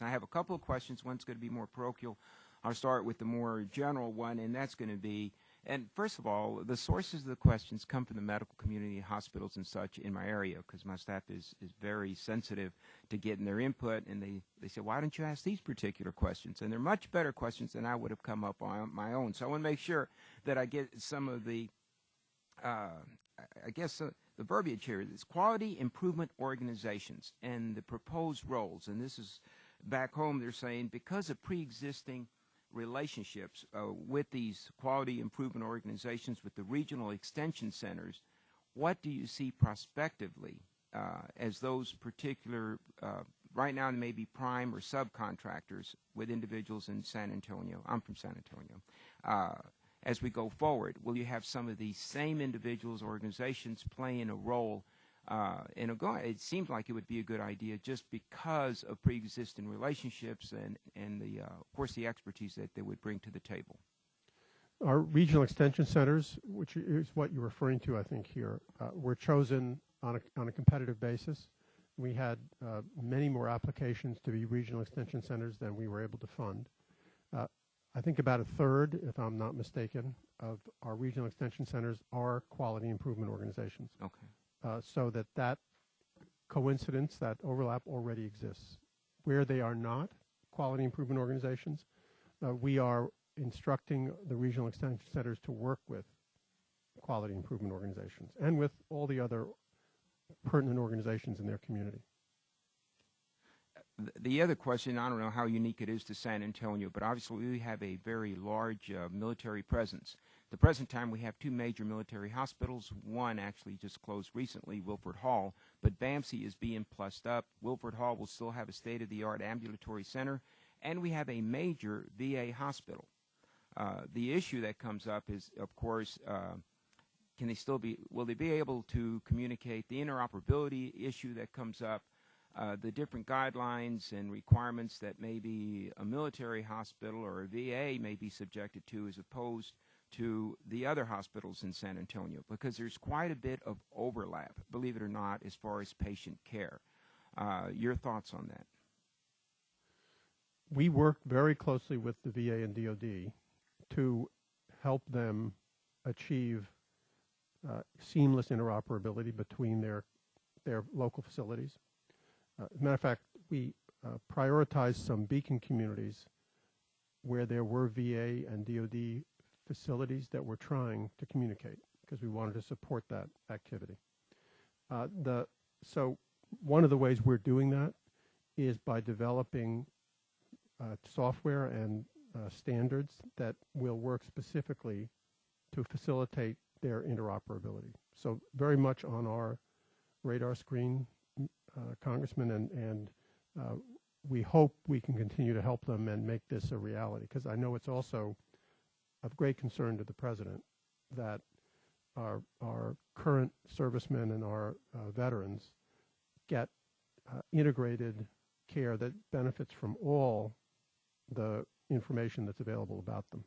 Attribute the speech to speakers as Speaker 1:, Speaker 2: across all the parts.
Speaker 1: I have a couple of questions. One's going to be more parochial. I'll start with the more general one, and that's going to be, and first of all, the sources of the questions come from the medical community, hospitals and such in my area, because my staff is very sensitive to getting their input, and they say, why don't you ask these particular questions? And they're much better questions than I would have come up on my own. So I want to make sure that I get some of the, the verbiage here is quality improvement organizations and the proposed roles. And this is back home, they're saying because of pre-existing relationships with these quality improvement organizations, with the regional extension centers, what do you see prospectively as those particular, right now they may be prime or subcontractors with individuals in San Antonio? I'm from San Antonio. As we go forward, will you have some of these same individuals, organizations playing a role? And it seems like it would be a good idea just because of pre-existing relationships and the, of course, the expertise that they would bring to the table.
Speaker 2: Our regional extension centers, which is what you're referring to, I think, here, were chosen on a competitive basis. We had many more applications to be regional extension centers than we were able to fund. I think about a third, if I'm not mistaken, of our regional extension centers are quality improvement organizations.
Speaker 1: Okay.
Speaker 2: So that coincidence, that overlap already exists. Where they are not quality improvement organizations, we are instructing the regional extension centers to work with quality improvement organizations and with all the other pertinent organizations in their community.
Speaker 1: The other question, I don't know how unique it is to San Antonio, but obviously we have a very large military presence. At the present time, we have two major military hospitals. One actually just closed recently, Wilford Hall, but BAMC is being plussed up. Wilford Hall will still have a state-of-the-art ambulatory center, and we have a major VA hospital. The issue that comes up is, of course, will they be able to communicate the interoperability issue that comes up, the different guidelines and requirements that maybe a military hospital or a VA may be subjected to as opposed to the other hospitals in San Antonio, because there's quite a bit of overlap, believe it or not, as far as patient care. Your thoughts on that?
Speaker 2: We work very closely with the VA and DOD to help them achieve seamless interoperability between their local facilities. As a matter of fact, we prioritized some beacon communities where there were VA and DOD facilities that were trying to communicate because we wanted to support that activity. So one of the ways we're doing that is by developing software and standards that will work specifically to facilitate their interoperability. So very much on our radar screen, Congressman, and we hope we can continue to help them and make this a reality, because I know it's also of great concern to the President that our current servicemen and our veterans get integrated care that benefits from all the information that's available about them.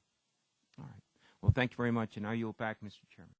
Speaker 1: All right. Well, thank you very much, and I yield back, Mr. Chairman.